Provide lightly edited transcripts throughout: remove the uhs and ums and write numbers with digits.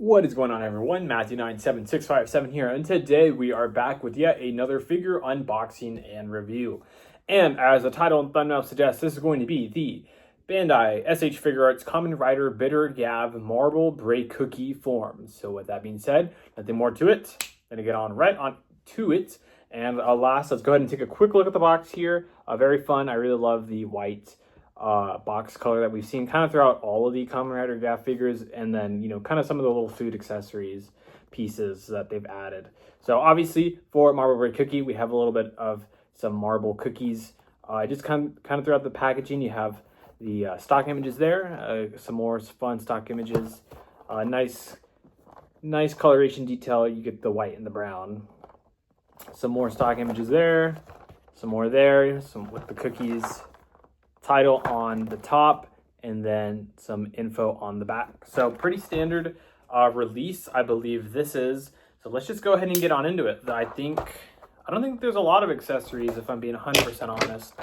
What is going on, everyone? Matthew97657 here, and today we are back with yet another figure unboxing and review. And as the title and thumbnail suggests, this is going to be the Bandai SH Figurarts Kamen Rider Bitter Gavv Marble Breacookie form. So with that being said, nothing more to it. Gonna get on right on to it. And last, let's go ahead and take a quick look at the box here. Very fun. I really love the white box color that we've seen kind of throughout all of the Kamen Rider Gavv figures, and then, you know, kind of some of the little food accessories pieces that they've added. So obviously for Marble Breacookie, we have a little bit of some marble cookies. Just kind of throughout the packaging, you have the stock images there, some more fun stock images, nice coloration detail. You get the white and the brown. Some more stock images there, some more there, some with the cookies. Title on the top, and then some info on the back. So pretty standard release, I believe this is. So let's just go ahead and get on into it. I don't think there's a lot of accessories, if I'm being 100% honest.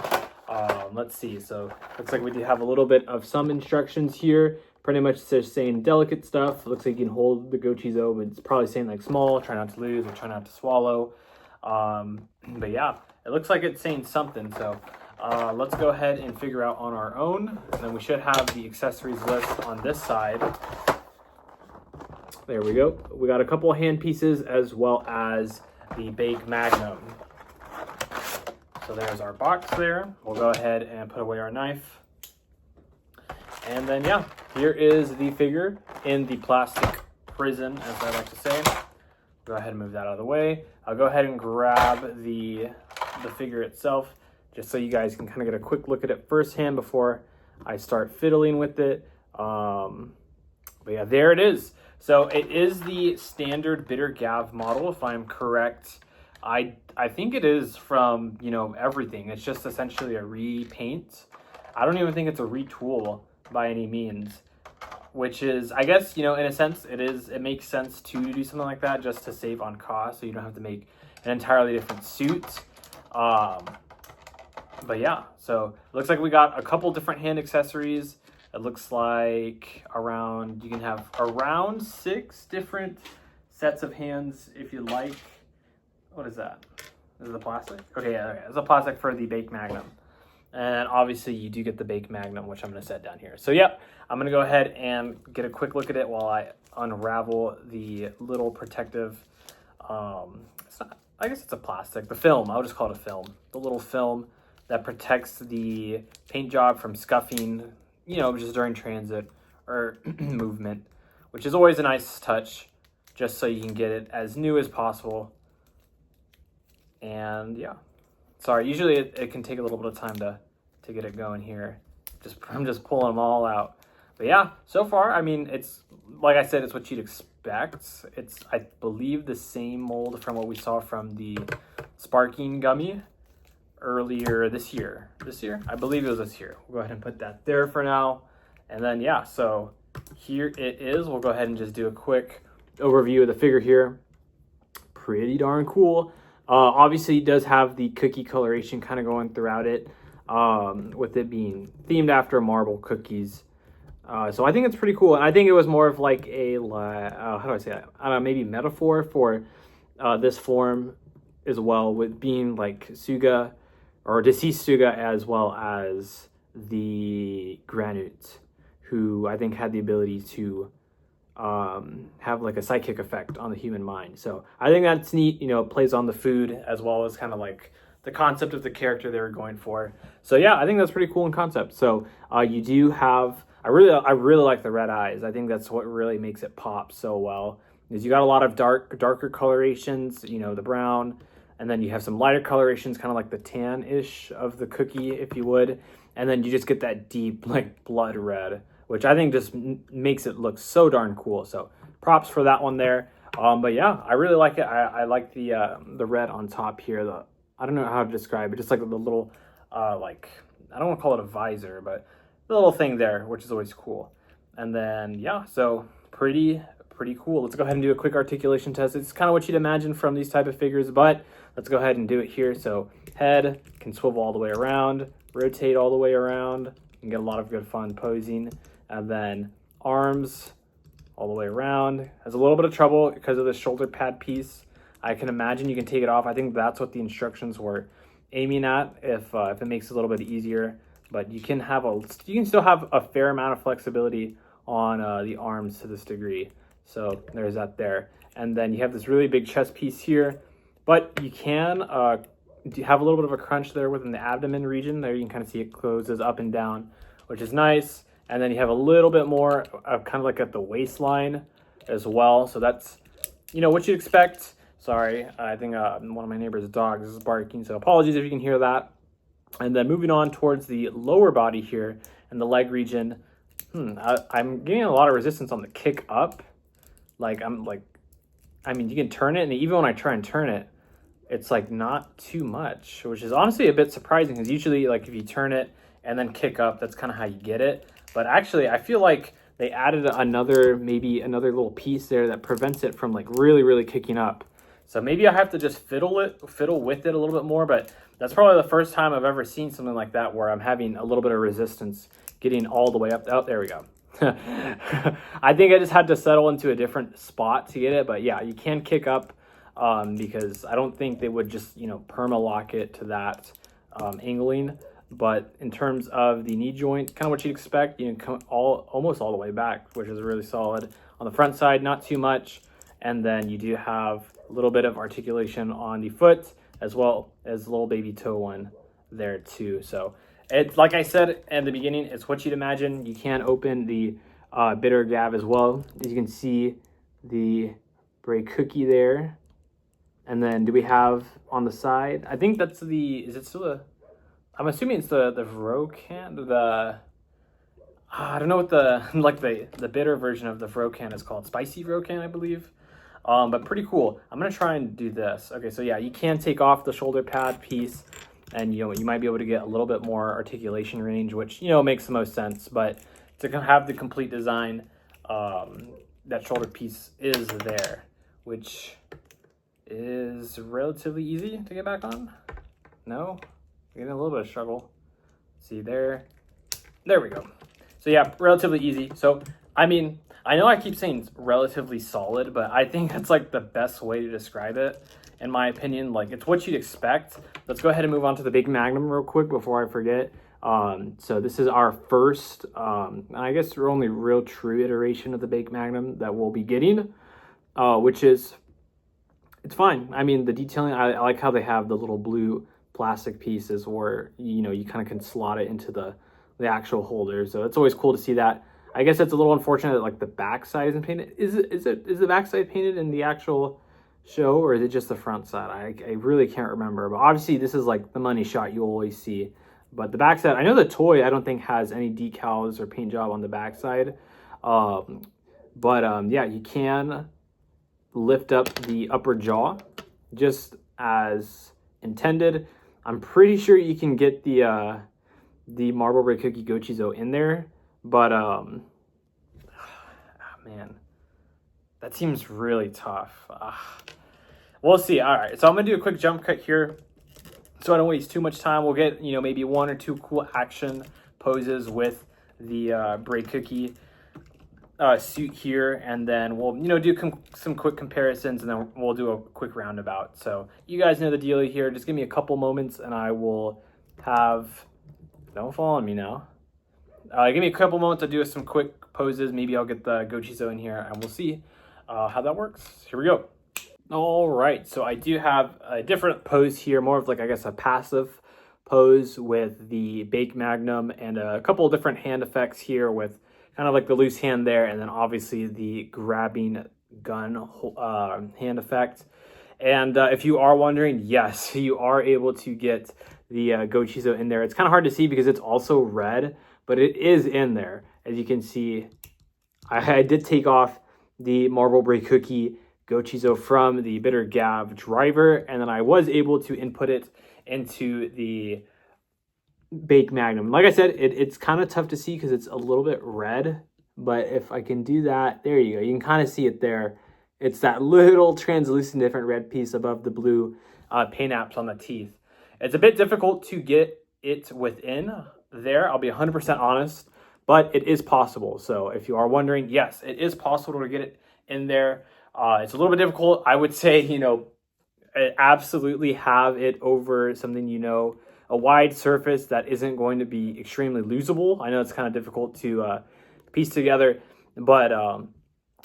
Let's see. So looks like we do have a little bit of some instructions here. Pretty much just saying delicate stuff. Looks like you can hold the gochizo, but it's probably saying like small, try not to lose, or try not to swallow. But yeah, it looks like it's saying something. So let's go ahead and figure out on our own. And then we should have the accessories list on this side. There we go. We got a couple of hand pieces as well as the Bake Magnum. So there's our box there. We'll go ahead and put away our knife. And then, yeah, here is the figure in the plastic prison, as I like to say. Go ahead and move that out of the way. I'll go ahead and grab the figure itself, just so you guys can kind of get a quick look at it firsthand before I start fiddling with it. But yeah, there it is. So it is the standard Bitter Gavv model, if I'm correct. I think it is from, you know, everything. It's just essentially a repaint. I don't even think it's a retool by any means, which is, I guess, you know, in a sense, it makes sense to do something like that just to save on cost, so you don't have to make an entirely different suit. But yeah, so it looks like we got a couple different hand accessories. It looks like you can have around 6 different sets of hands if you like. What is that? Is it the plastic? Okay, yeah, okay. It's a plastic for the Bake Magnum. And obviously you do get the Bake Magnum, which I'm going to set down here. So yep, I'm going to go ahead and get a quick look at it while I unravel the little protective, I guess it's a plastic, the film, I'll just call it a film. The little film that protects the paint job from scuffing, you know, just during transit or movement, which is always a nice touch, just so you can get it as new as possible. And yeah, sorry, usually it can take a little bit of time to get it going here. I'm just pulling them all out. But yeah, so far, I mean, it's, like I said, it's what you'd expect. It's, I believe, the same mold from what we saw from the Sparking Gummy earlier this year. I believe it was this year. We'll go ahead and put that there for now. And then, yeah, so here it is. We'll go ahead and just do a quick overview of the figure here. Pretty darn cool. Obviously, it does have the cookie coloration kind of going throughout it, with it being themed after marble cookies. So I think it's pretty cool. And I think it was more of like a, how do I say that? I don't know, maybe metaphor for this form as well, with being like Suga, or deceased Suga, as well as the Granute, who I think had the ability to have like a psychic effect on the human mind. So I think that's neat. You know, it plays on the food as well as kind of like the concept of the character they were going for. So yeah, I think that's pretty cool in concept. So you do have, I really like the red eyes. I think that's what really makes it pop so well, is you got a lot of darker colorations, you know, the brown, and then you have some lighter colorations, kind of like the tan-ish of the cookie, if you would. And then you just get that deep, like, blood red, which I think just makes it look so darn cool. So props for that one there. But yeah, I really like it. I like the red on top here. I don't know how to describe it. Just like the little, like, I don't want to call it a visor, but the little thing there, which is always cool. And then, yeah, so pretty cool. Let's go ahead and do a quick articulation test. It's kind of what you'd imagine from these type of figures, but let's go ahead and do it here. So head can swivel all the way around, rotate all the way around, and get a lot of good fun posing. And then arms all the way around. Has a little bit of trouble because of the shoulder pad piece. I can imagine you can take it off. I think that's what the instructions were aiming at, if it makes it a little bit easier. But you can still have a fair amount of flexibility on the arms to this degree. So there's that there. And then you have this really big chest piece here, but you can have a little bit of a crunch there within the abdomen region. There you can kind of see it closes up and down, which is nice. And then you have a little bit more kind of like at the waistline as well. So that's, you know, what you'd expect. Sorry, I think one of my neighbor's dogs is barking, so apologies if you can hear that. And then moving on towards the lower body here and the leg region, I'm getting a lot of resistance on the kick up. I mean, you can turn it, and even when I try and turn it, it's like not too much, which is honestly a bit surprising, because usually like if you turn it and then kick up, that's kind of how you get it. But actually, I feel like they added maybe another little piece there that prevents it from like really kicking up. So maybe I have to just fiddle with it a little bit more, but that's probably the first time I've ever seen something like that where I'm having a little bit of resistance getting all the way up. Oh, there we go. I think I just had to settle into a different spot to get it, but yeah, you can kick up because I don't think they would just, you know, perma lock it to that angling. But in terms of the knee joint, kind of what you'd expect, you know, come almost all the way back, which is really solid. On the front side, not too much. And then you do have a little bit of articulation on the foot, as well as little baby toe one there too. So it's, like I said in the beginning, it's what you'd imagine. You can open the bitter Gavv as well. As you can see, the Breacookie there. And then do we have on the side, I think that's is it still I'm assuming it's the Vrocan, I don't know what the bitter version of the Vrocan is called. Spicy Vrocan, I believe. But pretty cool. I'm gonna try and do this. Okay, so yeah, you can take off the shoulder pad piece, and you know, you might be able to get a little bit more articulation range, which, you know, makes the most sense. But to have the complete design, that shoulder piece is there, which is relatively easy to get back on. No, getting a little bit of struggle. See there we go. So yeah, relatively easy. So I mean, I know I keep saying it's relatively solid, but I think that's like the best way to describe it, in my opinion. Like, it's what you'd expect. Let's go ahead and move on to the big Magnum real quick before I forget. So this is our first, and I guess we're only real true iteration of the big Magnum that we'll be getting, which is, it's fine. I mean, the detailing, I like how they have the little blue plastic pieces where, you know, you kind of can slot it into the actual holder. So it's always cool to see that. I guess it's a little unfortunate that like the backside isn't painted. Is the backside painted in the actual show, or is it just the front side? I really can't remember. But obviously this is like the money shot you always see. But the backside, I know the toy I don't think has any decals or paint job on the backside. Yeah, you can lift up the upper jaw just as intended. I'm pretty sure you can get the marble Breacookie Gochizo in there. But, man, that seems really tough. We'll see. All right, so I'm going to do a quick jump cut here so I don't waste too much time. We'll get, you know, maybe one or two cool action poses with the Breacookie suit here, and then we'll, you know, do some quick comparisons, and then we'll do a quick roundabout. So you guys know the deal here. Just give me a couple moments, and I will have... Don't fall on me now. Give me a couple moments to do some quick poses. Maybe I'll get the Gochizo in here, and we'll see how that works. Here we go. All right, so I do have a different pose here, more of like, I guess, a passive pose with the Bake Magnum, and a couple of different hand effects here with kind of like the loose hand there, and then obviously the grabbing gun hand effect. And if you are wondering, yes, you are able to get the Gochizo in there. It's kind of hard to see because it's also red, but it is in there. As you can see, I did take off the marble Breacookie Gochizo from the bitter Gavv driver, and then I was able to input it into the Bake Magnum. Like I said, it's kind of tough to see because it's a little bit red, but if I can do that, there you go. You can kind of see it there. It's that little translucent different red piece above the blue paint apps on the teeth. It's a bit difficult to get it within there, I'll be 100% honest, but it is possible. So if you are wondering, yes, it is possible to get it in there. It's a little bit difficult. I would say, absolutely have it over something, a wide surface that isn't going to be extremely losable. I know it's kind of difficult to piece together, but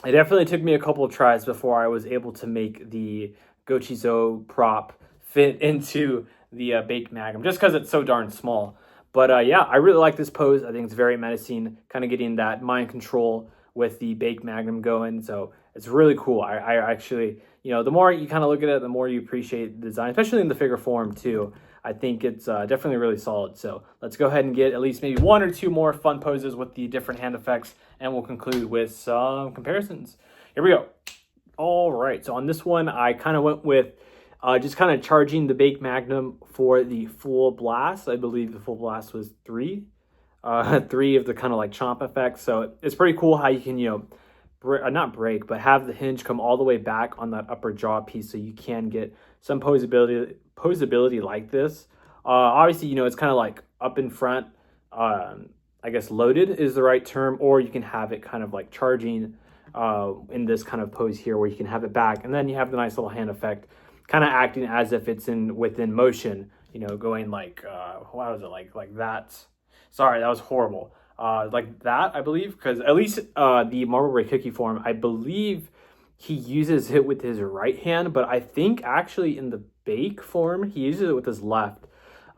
it definitely took me a couple of tries before I was able to make the Gochizo prop fit into the Baked Magnum, just because it's so darn small. But yeah, I really like this pose. I think it's very menacing, kind of getting that mind control with the Baked Magnum going. So it's really cool. I actually, the more you kind of look at it, the more you appreciate the design, especially in the figure form too. I think it's definitely really solid. So let's go ahead and get at least maybe one or two more fun poses with the different hand effects, and we'll conclude with some comparisons. Here we go. All right, so on this one, I kind of went with just kind of charging the Baked Magnum for the full blast. I believe the full blast was 3 of the kind of like chomp effects. So it's pretty cool how you can, not break, but have the hinge come all the way back on that upper jaw piece, so you can get some posability like this. Obviously, it's kind of like up in front. I guess loaded is the right term, or you can have it kind of like charging in this kind of pose here, where you can have it back, and then you have the nice little hand effect, kind of acting as if it's within motion. Going like what was it like that? Sorry, that was horrible. Like that, I believe, because at least the Marble Breacookie form, I believe he uses it with his right hand, but I think actually in the Bake form, he uses it with his left.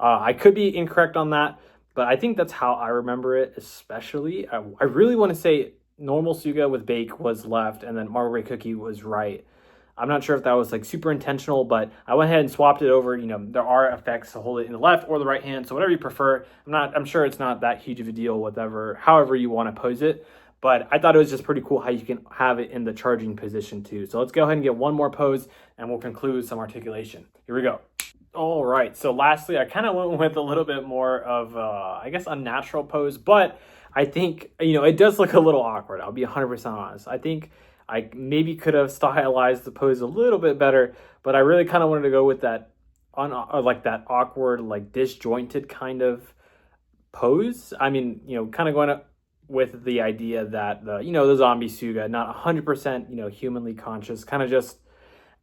I could be incorrect on that, but I think that's how I remember it, especially. I really want to say normal Suga with Bake was left, and then Marble Breacookie was right. I'm not sure if that was like super intentional, but I went ahead and swapped it over. There are effects to hold it in the left or the right hand, so whatever you prefer. I'm sure it's not that huge of a deal, however you want to pose it. But I thought it was just pretty cool how you can have it in the charging position too. So let's go ahead and get one more pose, and we'll conclude with some articulation. Here we go. All right, so lastly, I kind of went with a little bit more of, I guess, unnatural pose, but I think, it does look a little awkward. I'll be 100% honest. I think I maybe could have stylized the pose a little bit better, but I really kind of wanted to go with that, like that awkward, like disjointed kind of pose. I mean, kind of going up with the idea that the zombie Suga, not 100%, humanly conscious, kind of just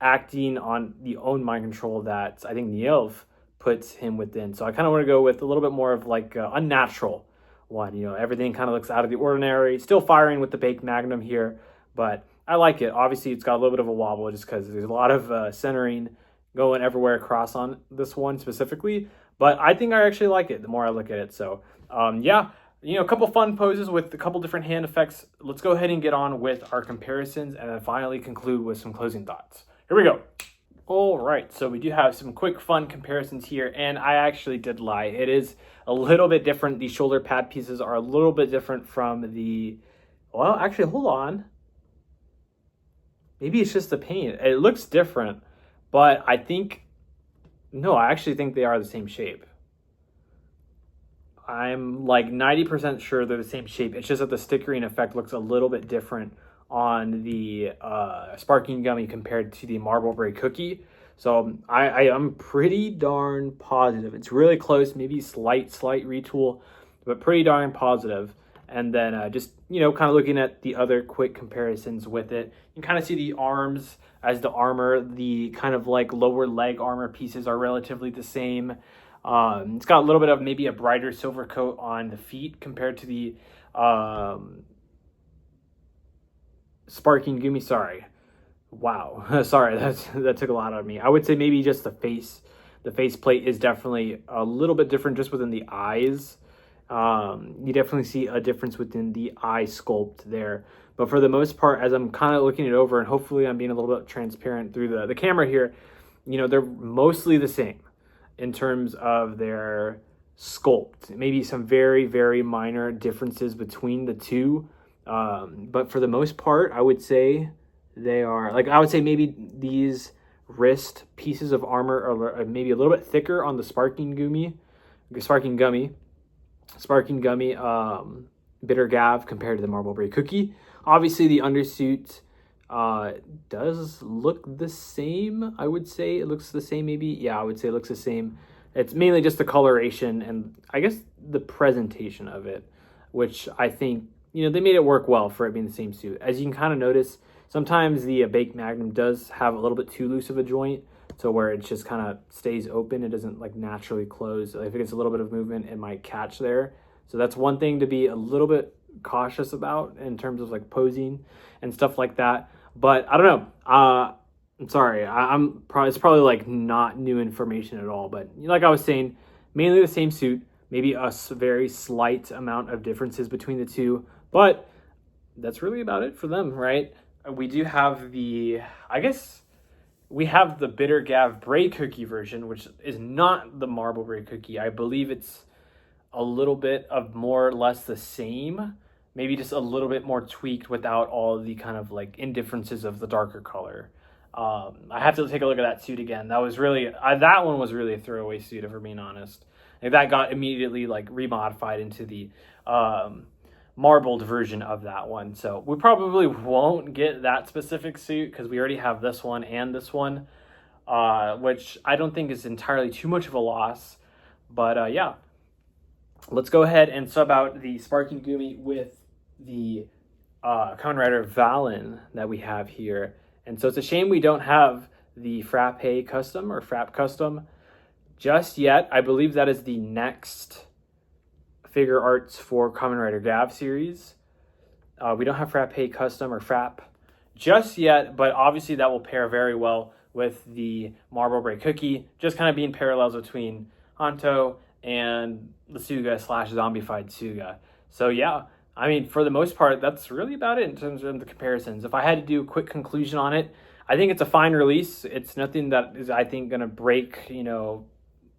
acting on the own mind control that I think Gavv puts him within. So I kind of want to go with a little bit more of like unnatural one. Everything kind of looks out of the ordinary. Still firing with the Baked Magnum here, but I like it. Obviously, it's got a little bit of a wobble just because there's a lot of centering going everywhere across on this one specifically. But I think I actually like it the more I look at it. So yeah, a couple fun poses with a couple different hand effects. Let's go ahead and get on with our comparisons, and then finally conclude with some closing thoughts. Here we go. All right, so we do have some quick fun comparisons here, and I actually did lie. It is a little bit different. The shoulder pad pieces are a little bit different from the, well, actually, hold on. Maybe it's just the paint. It looks different, but I actually think they are the same shape. I'm like 90% sure they're the same shape. It's just that the stickering effect looks a little bit different on the Sparking Gummy compared to the Marble Breacookie. So I'm pretty darn positive. It's really close, maybe slight retool, but pretty darn positive. And then just, kind of looking at the other quick comparisons with it, you can kind of see the arms as the armor. The kind of like lower leg armor pieces are relatively the same. It's got a little bit of maybe a brighter silver coat on the feet compared to the Sparking Gummy. Sorry. Wow. Sorry, that took a lot out of me. I would say maybe just the face. The face plate is definitely a little bit different just within the eyes. You definitely see a difference within the eye sculpt there. But for the most part, as I'm kind of looking it over, and hopefully I'm being a little bit transparent through the camera here, they're mostly the same in terms of their sculpt. Maybe some very, very minor differences between the two. But for the most part, I would say they are, I would say maybe these wrist pieces of armor are maybe a little bit thicker on the Sparking Gummy, Bitter Gavv compared to the Marble Breacookie. Obviously, the undersuit does look the same. I would say it looks the same. Maybe, yeah, I would say it looks the same. It's mainly just the coloration and I guess the presentation of it. which I think, they made it work well for it being the same suit. As you can kind of notice, sometimes the Bake Magnum does have a little bit too loose of a joint, so where it just kind of stays open. It doesn't like naturally close. If it gets a little bit of movement, it might catch there. So that's one thing to be a little bit cautious about in terms of like posing and stuff like that. But I don't know. I'm sorry. It's probably like not new information at all. But like I was saying, mainly the same suit. Maybe a very slight amount of differences between the two, but that's really about it for them, right? We do have we have the Bitter Gavv Breacookie version, which is not the marble Breacookie. I believe it's a little bit of more or less the same, maybe just a little bit more tweaked without all the kind of like indifferences of the darker color. I have to take a look at that suit again. That one was really a throwaway suit, if we're being honest. That got immediately like remodified into the marbled version of that one. So we probably won't get that specific suit because we already have this one and this one, which I don't think is entirely too much of a loss. But yeah, let's go ahead and sub out the Sparking Gumi with the Kamen Rider Valen that we have here. And so it's a shame we don't have the Frappe Custom or Frappe Custom just yet. I believe that is the next Figurarts for Kamen Rider Gavv series. We don't have Frappe Custom or Frappe just yet, but obviously that will pair very well with the Marble Breacookie, just kind of being parallels between Hanto and the Suga / zombified Suga. So yeah, I mean, for the most part, that's really about it in terms of the comparisons. If I had to do a quick conclusion on it, I think it's a fine release. It's nothing that is, I think, going to break,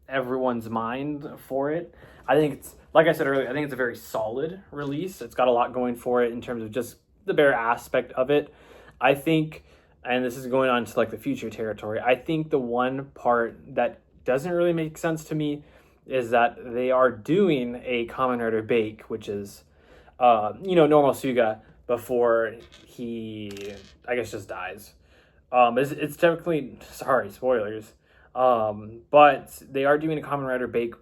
everyone's mind for it. I think it's, like I said earlier, I think it's a very solid release. It's got a lot going for it in terms of just the bare aspect of it. I think, and this is going on to like the future territory, I think the one part that doesn't really make sense to me is that they are doing a Kamen Rider Bake, which is, normal Suga before he, I guess, just dies. It's technically, sorry, spoilers. But they are doing a Kamen Rider Bake,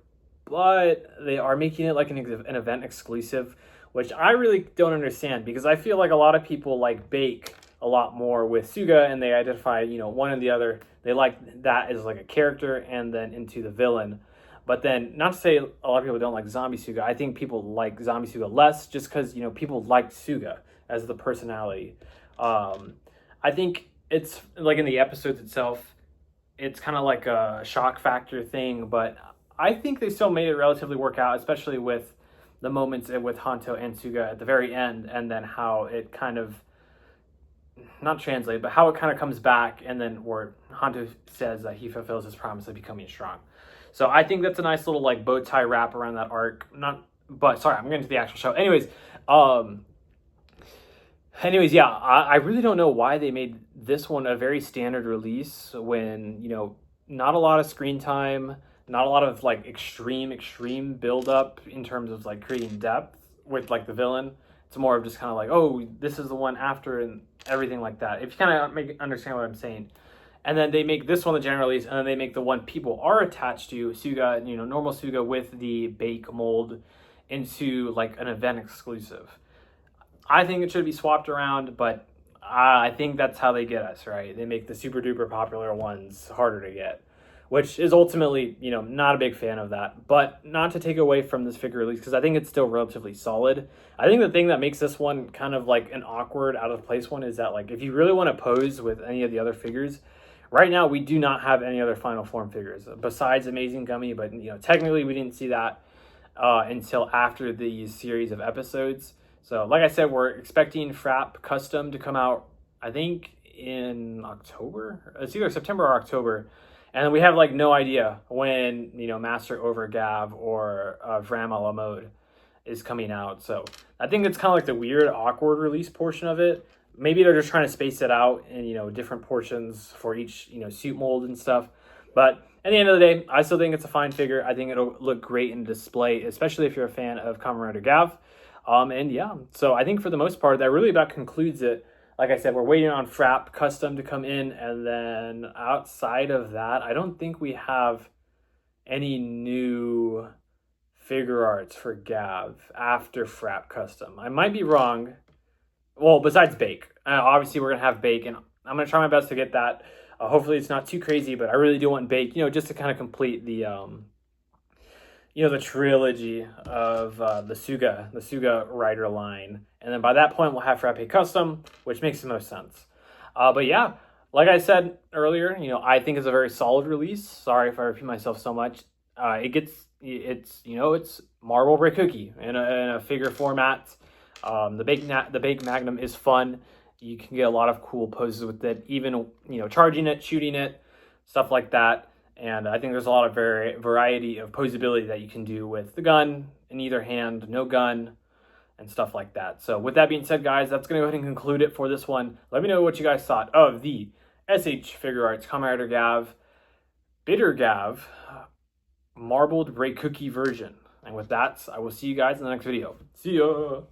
but they are making it like an event exclusive, which I really don't understand, because I feel like a lot of people like Bake a lot more with Suga, and they identify, one and the other. They like that as like a character and then into the villain. But then, not to say a lot of people don't like Zombie Suga. I think people like Zombie Suga less just because, people like Suga as the personality. I think it's like in the episodes itself, it's kind of like a shock factor thing, but I think they still made it relatively work out, especially with the moments with Hanto and Suga at the very end, and then how it kind of, not translate, but how it kind of comes back, and then where Hanto says that he fulfills his promise of becoming strong. So I think that's a nice little like bow tie wrap around that arc. Sorry, I'm getting to the actual show. Anyways, yeah, I really don't know why they made this one a very standard release when, not a lot of screen time, not a lot of like extreme build up in terms of like creating depth with like the villain. It's more of just kind of like, oh, this is the one after and everything like that. If you kind of understand what I'm saying. And then they make this one the general release, and then they make the one people are attached to, Suga, normal Suga with the Bake mold, into like an event exclusive. I think it should be swapped around, but I think that's how they get us, right? They make the super duper popular ones harder to get, which is ultimately, not a big fan of that. But not to take away from this figure release, because I think it's still relatively solid. I think the thing that makes this one kind of like an awkward, out of place one is that, like, if you really want to pose with any of the other figures, right now we do not have any other final form figures besides Amazing Gummy, but technically we didn't see that until after the series of episodes. So like I said, we're expecting Frappe Custom to come out, I think, in October. It's either September or October. And we have like no idea when, Master Over Gavv or Vram a la Mode is coming out. So I think it's kind of like the weird, awkward release portion of it. Maybe they're just trying to space it out in, different portions for each, suit mold and stuff. But at the end of the day, I still think it's a fine figure. I think it'll look great in display, especially if you're a fan of Kamen Rider Gavv. And yeah, so I think for the most part, that really about concludes it. Like I said, we're waiting on Frappe Custom to come in. And then outside of that, I don't think we have any new Figurarts for Gavv after Frap Custom. I might be wrong. Well, besides Bake. Obviously, we're going to have Bake, and I'm going to try my best to get that. Hopefully, it's not too crazy, but I really do want Bake, just to kind of complete the, the trilogy of the Suga rider line. And then by that point, we'll have Frappe Custom, which makes the most sense. But yeah, like I said earlier, I think it's a very solid release. Sorry if I repeat myself so much. It's marble Breacookie in a figure format. The Bake Magnum is fun. You can get a lot of cool poses with it, even charging it, shooting it, stuff like that. And I think there's a lot of variety of posability that you can do with the gun in either hand, no gun, and stuff like that. So with that being said, guys, that's going to go ahead and conclude it for this one. Let me know what you guys thought of the SH Figurarts Kamen Rider Gavv, Bitter Gavv, marbled Breacookie version. And with that, I will see you guys in the next video. See ya!